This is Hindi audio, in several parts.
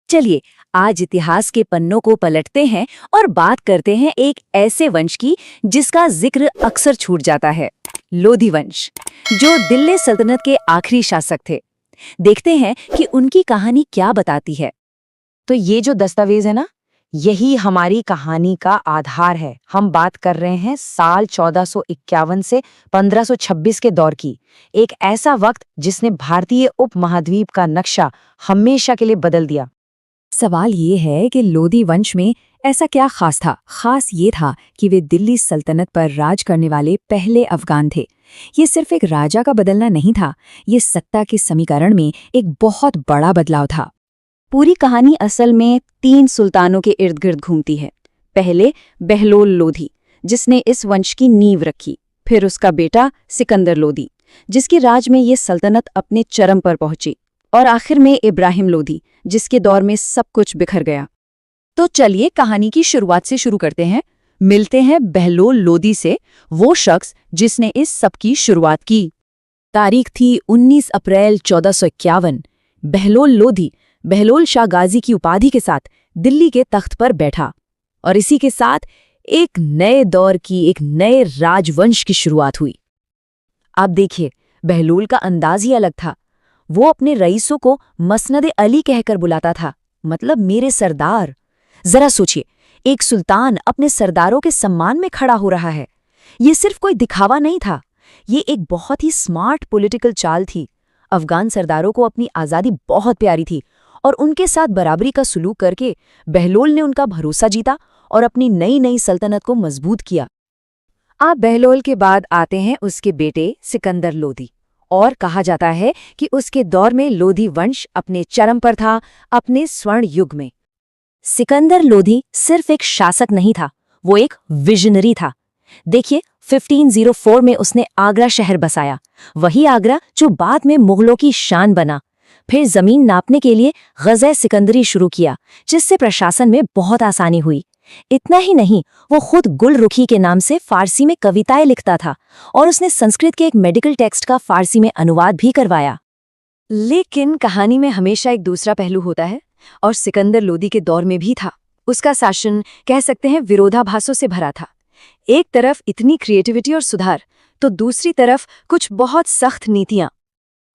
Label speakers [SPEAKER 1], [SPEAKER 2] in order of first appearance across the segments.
[SPEAKER 1] चलिए आज इतिहास के पन्नों को पलटते हैं और बात करते हैं एक ऐसे वंश की जिसका जिक्र अक्सर छूट जाता है, लोधी वंश, जो दिल्ली सल्तनत के आखिरी शासक थे। देखते हैं कि उनकी कहानी क्या बताती है।
[SPEAKER 2] तो ये जो दस्तावेज है ना, यही हमारी कहानी का आधार है। हम बात कर रहे हैं साल 1451 से 1526 के दौर की। एक ऐसा वक्त जिसने भारतीय उपमहाद्वीप का नक्शा हमेशा के लिए बदल दिया।
[SPEAKER 1] सवाल ये है कि लोधी वंश में ऐसा क्या खास था। खास ये था कि वे दिल्ली सल्तनत पर राज करने वाले पहले अफगान थे। ये सिर्फ एक राजा का बदलना नहीं था, ये सत्ता के समीकरण में एक बहुत बड़ा बदलाव था। पूरी कहानी असल में 3 सुल्तानों के इर्द गिर्द घूमती है। पहले बहलोल लोधी, जिसने इस वंश की नींव रखी। फिर उसका बेटा सिकंदर लोधी, जिसके राज में ये सल्तनत अपने चरम पर पहुंची। और आखिर में इब्राहिम लोधी, जिसके दौर में सब कुछ बिखर गया। तो चलिए कहानी की शुरुआत से शुरू करते हैं। मिलते हैं बहलोल लोधी से, वो शख्स जिसने इस सब की शुरुआत की। तारीख थी 19 अप्रैल 1451। बहलोल लोधी बहलोल शाह गाजी की उपाधि के साथ दिल्ली के तख्त पर बैठा और इसी के साथ एक नए दौर की, एक नए राजवंश की शुरुआत हुई। आप देखिए, बहलोल का अंदाज ही अलग था। वो अपने रईसों को मसनद अली कहकर बुलाता था, मतलब मेरे सरदार। जरा सोचिए, एक सुल्तान अपने सरदारों के सम्मान में खड़ा हो रहा है। ये सिर्फ कोई दिखावा नहीं था, ये एक बहुत ही स्मार्ट पॉलिटिकल चाल थी। अफगान सरदारों को अपनी आज़ादी बहुत प्यारी थी और उनके साथ बराबरी का सुलूक करके बहलोल ने उनका भरोसा जीता और अपनी नई नई सल्तनत को मजबूत किया। अब बहलोल के बाद आते हैं उसके बेटे सिकंदर लोधी, और कहा जाता है कि उसके दौर में लोधी वंश अपने चरम पर था, अपने स्वर्ण युग में। सिकंदर लोधी सिर्फ एक शासक नहीं था, वो एक विजनरी था। देखिए, 1504 में उसने आगरा शहर बसाया, वही आगरा जो बाद में मुगलों की शान बना। फिर जमीन नापने के लिए गज़े सिकंदरी शुरू किया, जिससे प्रशासन में बहुत आसानी हुई। इतना ही नहीं, वो खुद गुलरुखी के नाम से फारसी में कविताएं लिखता था और उसने संस्कृत के एक मेडिकल टेक्स्ट का फारसी में अनुवाद भी करवाया। लेकिन कहानी में हमेशा एक दूसरा पहलू होता है, और सिकंदर लोधी के दौर में भी था। उसका शासन कह सकते हैं विरोधाभासों से भरा था। एक तरफ इतनी क्रिएटिविटी और सुधार, तो दूसरी तरफ कुछ बहुत सख्त नीतियां।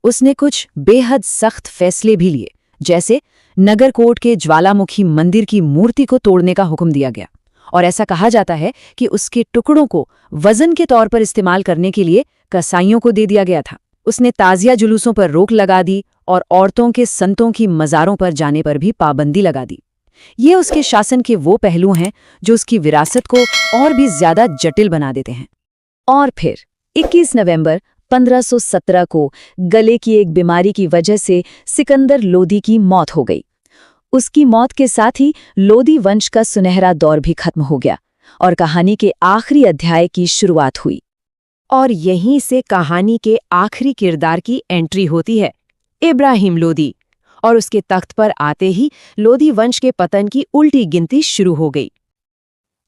[SPEAKER 1] उसने कुछ बेहद सख्त फैसले भी लिए, जैसे नगरकोट के ज्वालामुखी मंदिर की मूर्ति को तोड़ने का हुक्म दिया गया, और ऐसा कहा जाता है कि उसके टुकड़ों को वजन के तौर पर इस्तेमाल करने के लिए कसाईयों को दे दिया गया था। उसने ताजिया जुलूसों पर रोक लगा दी और औरतों के संतों की मज़ारों पर जाने पर भी पाबंदी लगा दी। ये उसके शासन के वो पहलू हैं जो उसकी विरासत को और भी ज्यादा जटिल बना देते हैं। और फिर 21 नवंबर 1517 को गले की एक बीमारी की वजह से सिकंदर लोधी की मौत हो गई। उसकी मौत के साथ ही लोधी वंश का सुनहरा दौर भी खत्म हो गया और कहानी के आखिरी अध्याय की शुरुआत हुई। और यहीं से कहानी के आखिरी किरदार की एंट्री होती है, इब्राहिम लोधी। और उसके तख्त पर आते ही लोधी वंश के पतन की उल्टी गिनती शुरू हो गई।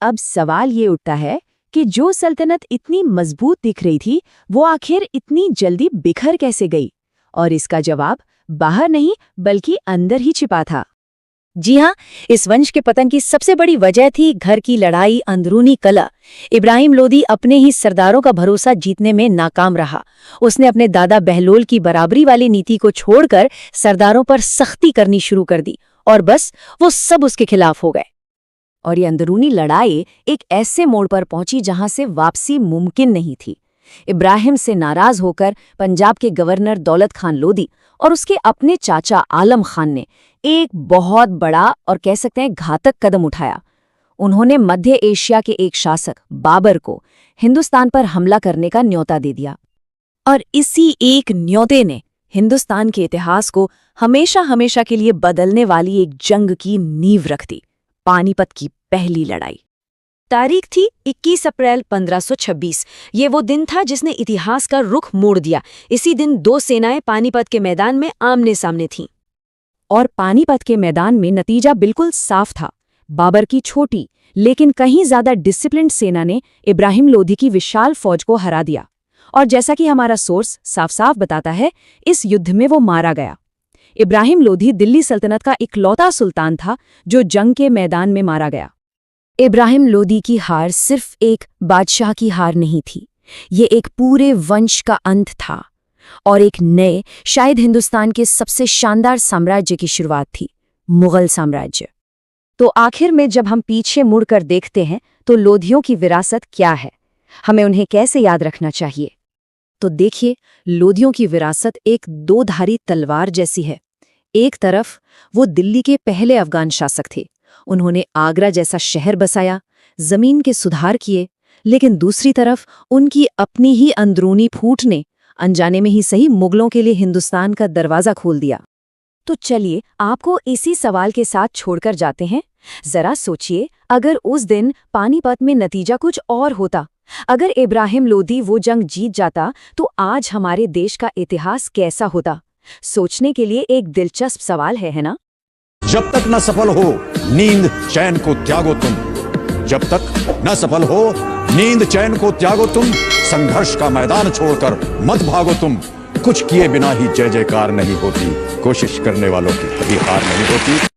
[SPEAKER 1] अब सवाल ये उठता है कि जो सल्तनत इतनी मजबूत दिख रही थी, वो आखिर इतनी जल्दी बिखर कैसे गई? और इसका जवाब बाहर नहीं बल्कि अंदर ही छिपा था। जी हाँ, इस वंश के पतन की सबसे बड़ी वजह थी घर की लड़ाई, अंदरूनी कलह। इब्राहिम लोधी अपने ही सरदारों का भरोसा जीतने में नाकाम रहा। उसने अपने दादा बहलोल की बराबरी वाली नीति को छोड़कर सरदारों पर सख्ती करनी शुरू कर दी और बस वो सब उसके खिलाफ हो गए। और ये अंदरूनी लड़ाई एक ऐसे मोड़ पर पहुंची जहां से वापसी मुमकिन नहीं थी। इब्राहिम से नाराज होकर पंजाब के गवर्नर दौलत खान लोधी और उसके अपने चाचा आलम खान ने एक बहुत बड़ा और कह सकते हैं घातक कदम उठाया। उन्होंने मध्य एशिया के एक शासक बाबर को हिंदुस्तान पर हमला करने का न्योता दे दिया। और इसी एक न्योते ने हिंदुस्तान के इतिहास को हमेशा हमेशा के लिए बदलने वाली एक जंग की नींव रख दी, पानीपत की पहली लड़ाई। तारीख थी 21 अप्रैल 1526। ये वो दिन था जिसने इतिहास का रुख मोड़ दिया। इसी दिन 2 सेनाएं पानीपत के मैदान में आमने सामने थीं। और पानीपत के मैदान में नतीजा बिल्कुल साफ था। बाबर की छोटी लेकिन कहीं ज्यादा डिसिप्लिन्ड सेना ने इब्राहिम लोधी की विशाल फौज को हरा दिया। और जैसा कि हमारा सोर्स साफ साफ बताता है, इस युद्ध में वो मारा गया। इब्राहिम लोधी दिल्ली सल्तनत का इकलौता सुल्तान था जो जंग के मैदान में मारा गया। इब्राहिम लोधी की हार सिर्फ एक बादशाह की हार नहीं थी, ये एक पूरे वंश का अंत था और एक नए, शायद हिंदुस्तान के सबसे शानदार साम्राज्य की शुरुआत थी, मुगल साम्राज्य। तो आखिर में जब हम पीछे मुड़कर देखते हैं तो लोधियों की विरासत क्या है, हमें उन्हें कैसे याद रखना चाहिए? तो देखिए, लोधियों की विरासत एक दो-धारी तलवार जैसी है। एक तरफ वो दिल्ली के पहले अफगान शासक थे, उन्होंने आगरा जैसा शहर बसाया, जमीन के सुधार किए, लेकिन दूसरी तरफ उनकी अपनी ही अंदरूनी फूट ने अनजाने में ही सही मुगलों के लिए हिंदुस्तान का दरवाजा खोल दिया। तो चलिए आपको इसी सवाल के साथ छोड़कर जाते हैं। जरा सोचिए, अगर उस दिन पानीपत में नतीजा कुछ और होता, अगर इब्राहिम लोधी वो जंग जीत जाता, तो आज हमारे देश का इतिहास कैसा होता? सोचने के लिए एक दिलचस्प सवाल है ना?
[SPEAKER 3] जब तक न सफल हो नींद चैन को त्यागो तुम, जब तक न सफल हो नींद चैन को त्यागो तुम, संघर्ष का मैदान छोड़कर मत भागो तुम। कुछ किए बिना ही जय जयकार नहीं होती, कोशिश करने वालों की कभी हार नहीं होती।